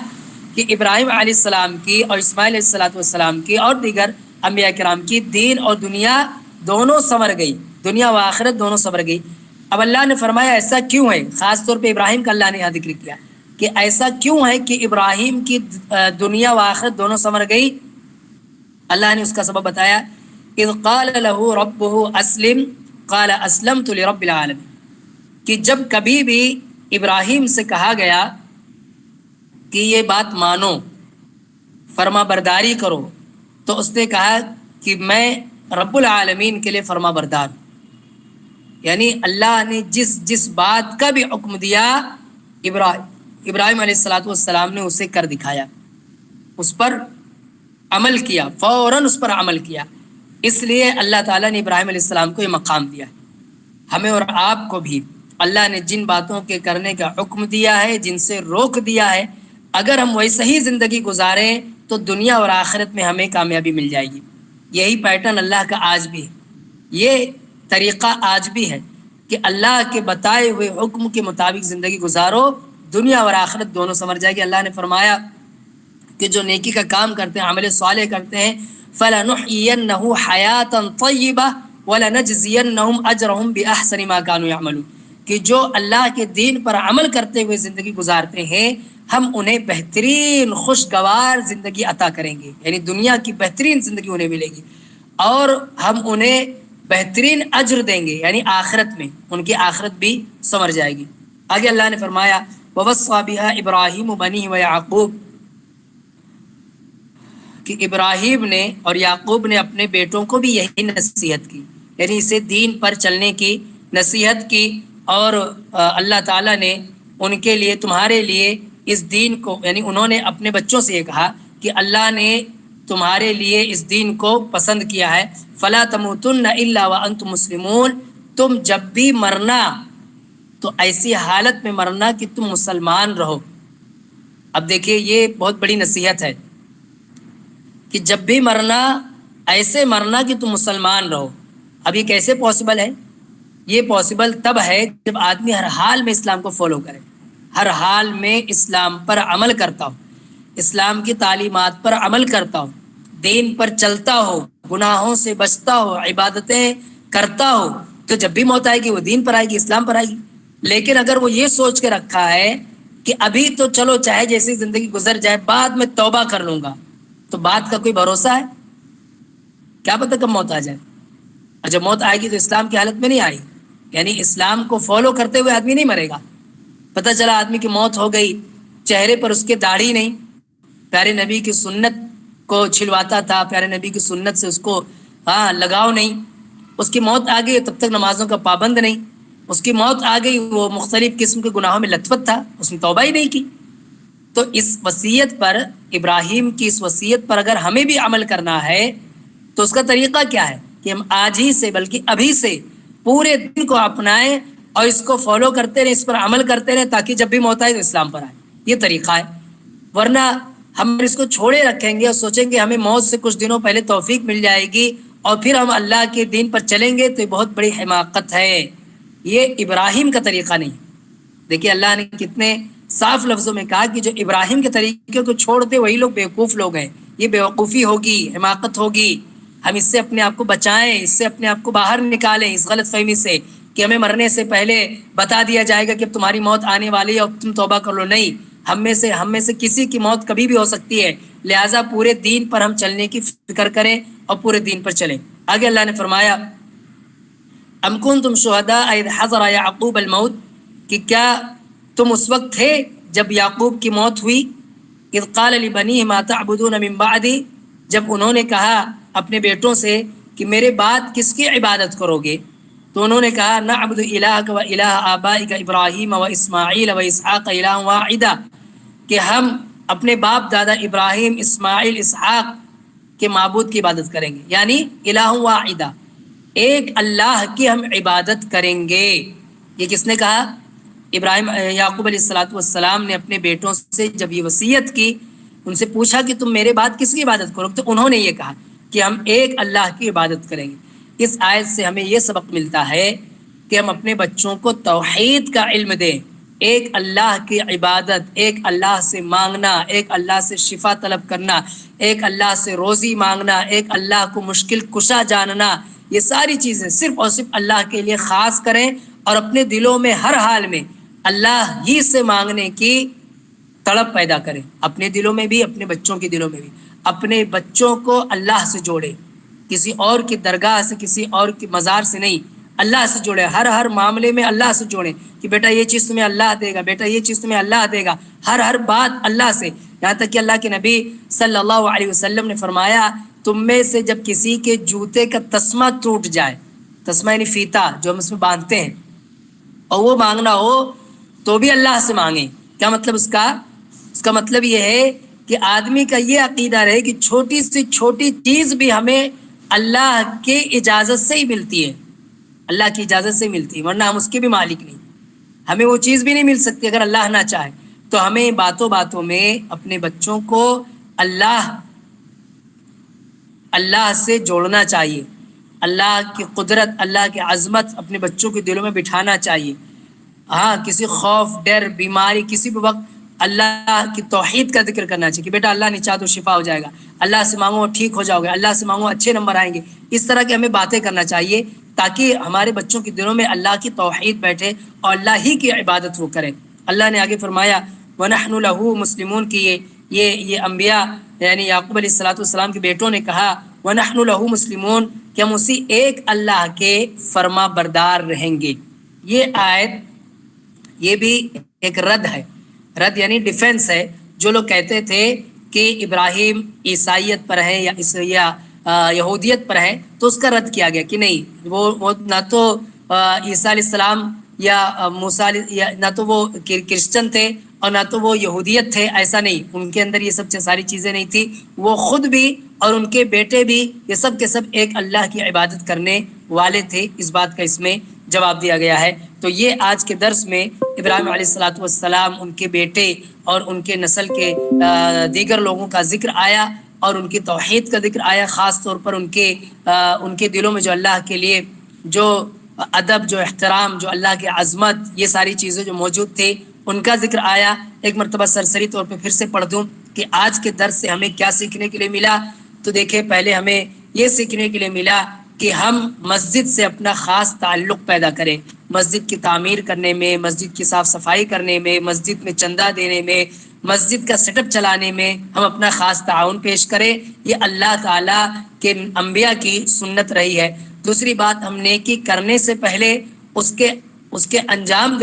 کہ ابراہیم علیہ السلام کی اور اسماعیل علیہ الصلوۃ والسلام کی اور دیگر انبیاء کرام کی دین اور دنیا دونوں سنور گئی, دنیا و آخرت دونوں سنور گئی. اب اللہ نے فرمایا ایسا کیوں ہے, خاص طور پہ ابراہیم کا اللہ نے یہاں ذکر کیا کہ ایسا کیوں ہے کہ ابراہیم کی دنیا و آخرت دونوں سنور گئی. اللہ نے اس کا سبب بتایا, اذ قال له ربه اسلم قال اسلمت لرب العالمین, کہ جب کبھی بھی ابراہیم سے کہا گیا کہ یہ بات مانو, فرما برداری کرو, تو اس نے کہا کہ میں رب العالمین کے لیے فرما بردار ہوں. یعنی اللہ نے جس بات کا بھی حکم دیا ابراہیم علیہ الصلوۃ والسلام نے اسے کر دکھایا, اس پر عمل کیا, فوراً اس پر عمل کیا. اس لیے اللہ تعالیٰ نے ابراہیم علیہ السلام کو یہ مقام دیا. ہمیں اور آپ کو بھی اللہ نے جن باتوں کے کرنے کا حکم دیا ہے, جن سے روک دیا ہے, اگر ہم ویسے ہی زندگی گزاریں تو دنیا اور آخرت میں ہمیں کامیابی مل جائے گی. یہی پیٹرن اللہ کا آج بھی ہے, یہ طریقہ آج بھی ہے کہ اللہ کے بتائے ہوئے حکم کے مطابق زندگی گزارو, دنیا اور آخرت دونوں سنور جائے گی. اللہ نے فرمایا کہ جو نیکی کا کام کرتے ہیں, عمل صالح کرتے ہیں, فَلَنُحْيِيَنَّهُ حَيَاةً طَيِّبَةً وَلَنَجْزِيَنَّهُمْ أَجْرَهُمْ بِأَحْسَنِ مَا كَانُوا يَعْمَلُونَ, کہ جو اللہ کے دین پر عمل کرتے ہوئے زندگی گزارتے ہیں ہم انہیں بہترین خوشگوار زندگی عطا کریں گے، یعنی دنیا کی بہترین زندگی انہیں ملے گی، اور ہم انہیں بہترین اجر دیں گے، یعنی آخرت میں ان کی آخرت بھی سنور جائے گی۔ آگے اللہ نے فرمایا وَوَصَّى بِهَا إِبْرَاهِيمُ بَنِيهِ وَيَعْقُوبُ، کہ ابراہیم نے اور یعقوب نے اپنے بیٹوں کو بھی یہی نصیحت کی، یعنی اسے دین پر چلنے کی نصیحت کی، اور اللہ تعالیٰ نے ان کے لیے تمہارے لیے اس دین کو، یعنی انہوں نے اپنے بچوں سے یہ کہا کہ اللہ نے تمہارے لیے اس دین کو پسند کیا ہے، فلا تموتن الا وانتم مسلمون، تم جب بھی مرنا تو ایسی حالت میں مرنا کہ تم مسلمان رہو۔ اب دیکھیے یہ بہت بڑی نصیحت ہے کہ جب بھی مرنا ایسے مرنا کہ تم مسلمان رہو۔ اب یہ کیسے پاسبل ہے؟ یہ پاسبل تب ہے جب آدمی ہر حال میں اسلام کو فالو کرے، ہر حال میں اسلام پر عمل کرتا ہو، اسلام کی تعلیمات پر عمل کرتا ہو، دین پر چلتا ہو، گناہوں سے بچتا ہو، عبادتیں کرتا ہو، تو جب بھی موت آئے گی وہ دین پر آئے گی، اسلام پر آئے گی۔ لیکن اگر وہ یہ سوچ کے رکھا ہے کہ ابھی تو چلو چاہے جیسی زندگی گزر جائے، بعد میں توبہ کر لوں گا، تو بات کا کوئی بھروسہ ہے؟ کیا پتہ کب موت آ جائے، اور جب موت آئے گی تو اسلام کی حالت میں نہیں آئی، یعنی اسلام کو فالو کرتے ہوئے آدمی نہیں مرے گا۔ پتہ چلا آدمی کی موت ہو گئی، چہرے پر اس کے داڑھی نہیں، پیارے نبی کی سنت کو چھلواتا تھا، پیارے نبی کی سنت سے اس کو لگاؤ نہیں، اس کی موت آ گئی تب تک نمازوں کا پابند نہیں، اس کی موت آ گئی وہ مختلف قسم کے گناہوں میں لت پت تھا، اس نے توبہ ہی نہیں کی۔ تو اس وصیت پر، ابراہیم کی اس وصیت پر اگر ہمیں بھی عمل کرنا ہے تو اس کا طریقہ کیا ہے کہ ہم آج ہی سے بلکہ ابھی سے پورے دن کو اپنائیں اور اس کو فالو کرتے رہیں، اس پر عمل کرتے رہیں، تاکہ جب بھی موت آئے تو اسلام پر آئے۔ یہ طریقہ ہے، ورنہ ہم اس کو چھوڑے رکھیں گے اور سوچیں گے ہمیں موت سے کچھ دنوں پہلے توفیق مل جائے گی اور پھر ہم اللہ کے دین پر چلیں گے، تو یہ بہت بڑی حماقت ہے، یہ ابراہیم کا طریقہ نہیں۔ دیکھیے اللہ نے کتنے صاف لفظوں میں کہا کہ جو ابراہیم کے طریقے کو چھوڑ دے وہی لوگ بیوقوف لوگ ہیں، یہ بیوقوفی ہوگی، حماقت ہوگی۔ ہم اس سے اپنے آپ کو بچائیں، اس سے اپنے آپ کو باہر نکالیں، اس غلط فہمی سے کہ ہمیں مرنے سے پہلے بتا دیا جائے گا کہ اب تمہاری موت آنے والی ہے اور تم توبہ کر لو۔ نہیں، ہم میں سے کسی کی موت کبھی بھی ہو سکتی ہے، لہٰذا پورے دین پر ہم چلنے کی فکر کریں اور پورے دین پر چلیں۔ آگے اللہ نے فرمایا ام کنتم شہداء اذ حضر یعقوب الموت، کہ کیا تم اس وقت تھے جب یعقوب کی موت ہوئی، اذ قال لبنیہ ما تعبدون من بعدی، جب انہوں نے کہا اپنے بیٹوں سے کہ میرے بعد کس کی عبادت کرو گے، تو انہوں نے کہا نعبد الہک و الہ آبائک ابراہیم و اسماعیل و اسحاق الہ واحدہ، کہ ہم اپنے باپ دادا ابراہیم، اسماعیل، اسحاق کے معبود کی عبادت کریں گے، یعنی الہ واحدہ، ایک اللہ کی ہم عبادت کریں گے۔ یہ کس نے کہا؟ ابراہیم، یعقوب علیہ السلام نے اپنے بیٹوں سے جب یہ وصیت کی، ان سے پوچھا کہ تم میرے بعد کس کی عبادت کرو، تو انہوں نے یہ کہا کہ ہم ایک اللہ کی عبادت کریں گے۔ اس آیت سے ہمیں یہ سبق ملتا ہے کہ ہم اپنے بچوں کو توحید کا علم دیں، ایک اللہ کی عبادت، ایک اللہ سے مانگنا، ایک اللہ سے شفا طلب کرنا، ایک اللہ سے روزی مانگنا، ایک اللہ کو مشکل کشا جاننا، یہ ساری چیزیں صرف اور صرف اللہ کے لیے خاص کریں، اور اپنے دلوں میں ہر حال میں اللہ ہی سے مانگنے کی تڑپ پیدا کریں، اپنے دلوں میں بھی، اپنے بچوں کے دلوں میں بھی۔ اپنے بچوں کو اللہ سے جوڑے، کسی اور کی درگاہ سے، کسی اور کی مزار سے نہیں، اللہ سے جوڑے، ہر معاملے میں اللہ سے جوڑیں کہ بیٹا یہ چیز تمہیں اللہ دے گا، بیٹا یہ چیز تمہیں اللہ دے گا، ہر بات اللہ سے۔ یہاں تک کہ اللہ کے نبی صلی اللہ علیہ وسلم نے فرمایا تم میں سے جب کسی کے جوتے کا تسمہ ٹوٹ جائے، تسمہ یعنی فیتا جو ہم اس میں باندھتے ہیں، اور وہ مانگنا ہو تو بھی اللہ سے مانگیں۔ کیا مطلب اس کا مطلب یہ ہے کہ آدمی کا یہ عقیدہ رہے کہ چھوٹی سے چھوٹی چیز بھی ہمیں اللہ کے اجازت سے ہی ملتی ہے، اللہ کی اجازت سے ملتی ہے، ورنہ ہم اس کے بھی مالک نہیں، ہمیں وہ چیز بھی نہیں مل سکتی اگر اللہ نہ چاہے۔ تو ہمیں باتوں باتوں میں اپنے بچوں کو اللہ سے جوڑنا چاہیے، اللہ کی قدرت، اللہ کی عظمت اپنے بچوں کے دلوں میں بٹھانا چاہیے۔ ہاں، کسی خوف، ڈر، بیماری، کسی بھی وقت اللہ کی توحید کا ذکر کرنا چاہیے کہ بیٹا اللہ نے چاہا تو شفا ہو جائے گا، اللہ سے مانگو ٹھیک ہو جاؤ گے، اللہ سے مانگو اچھے نمبر آئیں گے۔ اس طرح کی ہمیں باتیں کرنا چاہیے تاکہ ہمارے بچوں کے دلوں میں اللہ کی توحید بیٹھے اور اللہ ہی کی عبادت وہ کریں۔ اللہ نے آگے فرمایا وَنَحْنُ لَهُ مُسْلِمُونَ کی یہ انبیاء یعنی یعقوب علیہ الصلوۃ والسلام کے بیٹوں نے کہا وَنَحْنُ لَهُ مُسْلِمُونَ کہ ہم اسی ایک اللہ کے فرما بردار رہیں گے. یہ آیت یہ بھی ایک رد ہے، رد یعنی ڈیفینس ہے. جو لوگ کہتے تھے کہ ابراہیم عیسائیت پر ہے یا یہودیت پر ہے تو اس کا رد کیا گیا کہ نہیں، وہ نہ تو عیسیٰ علیہ السلام یا موسیٰ نہ تو وہ کرسچن تھے اور نہ تو وہ یہودیت تھے، ایسا نہیں. ان کے اندر یہ سب ساری چیزیں نہیں تھی. وہ خود بھی اور ان کے بیٹے بھی یہ سب کے سب ایک اللہ کی عبادت کرنے والے تھے. اس بات کا اس میں جواب دیا گیا ہے. تو یہ آج کے درس میں ابراہیم علیہ الصلوۃ والسلام، ان کے بیٹے اور ان کے نسل کے دیگر لوگوں کا ذکر آیا اور ان کی توحید کا ذکر آیا. خاص طور پر ان کے دلوں میں جو اللہ کے لیے جو ادب، جو احترام، جو اللہ کی عظمت، یہ ساری چیزیں جو موجود تھے ان کا ذکر آیا. ایک مرتبہ سرسری طور پہ پھر سے پڑھ دوں کہ آج کے درس سے ہمیں کیا سیکھنے کے لیے ملا. تو دیکھیں، پہلے ہمیں یہ سیکھنے کے لیے ملا کہ ہم مسجد سے اپنا خاص تعلق پیدا کریں. مسجد کی تعمیر کرنے میں، مسجد کی صاف صفائی کرنے میں، مسجد میں چندہ دینے میں، مسجد کا سیٹ اپ چلانے میں ہم اپنا خاص تعاون پیش کریں. یہ اللہ تعالیٰ کے انبیاء کی سنت رہی ہے. دوسری بات، ہم نیکی کرنے سے پہلے اس کے انجام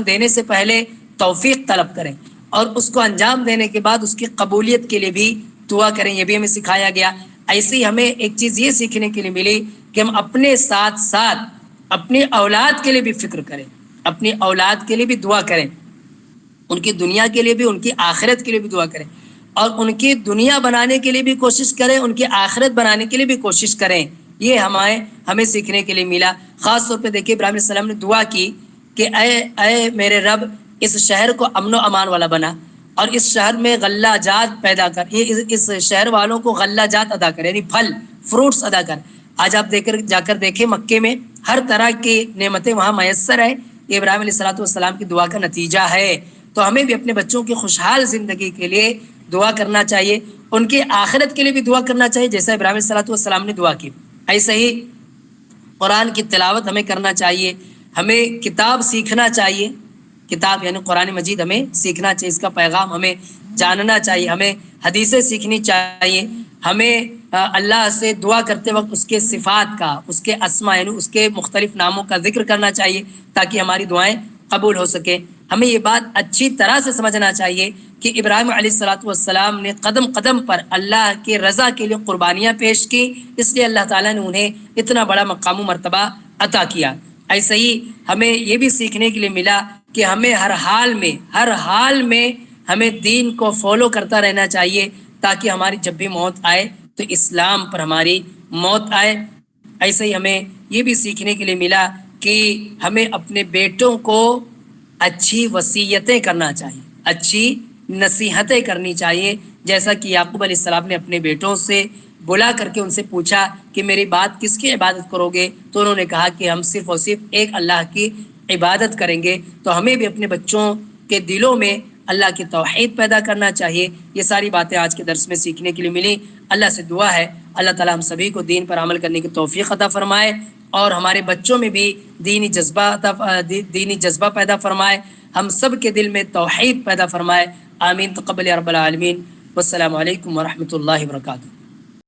دینے سے پہلے توفیق طلب کریں اور اس کو انجام دینے کے بعد اس کی قبولیت کے لیے بھی دعا کریں. یہ بھی ہمیں سکھایا گیا. ایسے ہی ہمیں ایک چیز یہ سیکھنے کے لیے ملی کہ ہم اپنے ساتھ ساتھ اپنی اولاد کے لیے بھی فکر کریں، اپنی اولاد کے لیے بھی دعا کریں، ان کی دنیا کے لیے بھی، ان کی آخرت کے لیے بھی دعا کریں اور ان کی دنیا بنانے کے لیے بھی کوشش کریں، ان کی آخرت بنانے کے لیے بھی کوشش کریں. یہ ہمیں سیکھنے کے لیے ملا. خاص طور پہ دیکھیے ابراہیم علیہ السلام نے دعا کی کہ اے میرے رب، اس شہر کو امن و امان والا بنا اور اس شہر میں غلہ جات پیدا کر، اس شہر والوں کو غلہ جات ادا کر، یعنی پھل فروٹس ادا کر. آج آپ جا کر دیکھیں مکے میں ہر طرح کی نعمتیں وہاں میسر ہیں. یہ ابراہیم علیہ الصلوۃ والسلام کی دعا کا نتیجہ ہے. تو ہمیں بھی اپنے بچوں کی خوشحال زندگی کے لیے دعا کرنا چاہیے، ان کی آخرت کے لیے بھی دعا کرنا چاہیے جیسا ابراہیم علیہ الصلوۃ والسلام نے دعا کی. ایسے ہی قرآن کی تلاوت ہمیں کرنا چاہیے، ہمیں کتاب سیکھنا چاہیے. کتاب یعنی قرآن مجید ہمیں سیکھنا چاہیے، اس کا پیغام ہمیں جاننا چاہیے، ہمیں حدیثیں سیکھنی چاہیے. ہمیں اللہ سے دعا کرتے وقت اس کے صفات کا، اس کے اسماء یعنی اس کے مختلف ناموں کا ذکر کرنا چاہیے تاکہ ہماری دعائیں قبول ہو سکیں. ہمیں یہ بات اچھی طرح سے سمجھنا چاہیے کہ ابراہیم علیہ الصلوۃ والسلام نے قدم قدم پر اللہ کے رضا کے لیے قربانیاں پیش کی، اس لیے اللہ تعالیٰ نے انہیں اتنا بڑا مقام و مرتبہ عطا کیا. ایسے ہی ہمیں یہ بھی سیکھنے کے لیے ملا کہ ہمیں ہر حال میں ہمیں دین کو فالو کرتا رہنا چاہیے تاکہ ہماری جب بھی موت آئے تو اسلام پر ہماری موت آئے. ایسے ہی ہمیں یہ بھی سیکھنے کے لیے ملا کہ ہمیں اپنے بیٹوں کو اچھی وصیتیں کرنا چاہیے، اچھی نصیحتیں کرنی چاہیے. جیسا کہ یعقوب علیہ السلام نے اپنے بیٹوں سے بلا کر کے ان سے پوچھا کہ میری بات کس کی عبادت کرو گے، تو انہوں نے کہا کہ ہم صرف اور صرف ایک اللہ کی عبادت کریں گے. تو ہمیں بھی اپنے بچوں کے دلوں میں اللہ کی توحید پیدا کرنا چاہیے. یہ ساری باتیں آج کے درس میں سیکھنے کے لیے ملی. اللہ سے دعا ہے اللہ تعالیٰ ہم سبھی کو دین پر عمل کرنے کی توفیق عطا فرمائے اور ہمارے بچوں میں بھی دینی جذبہ پیدا فرمائے، ہم سب کے دل میں توحید پیدا فرمائے. آمین. تقبل یا رب العالمین. والسلام علیکم ورحمۃ اللہ وبرکاتہ.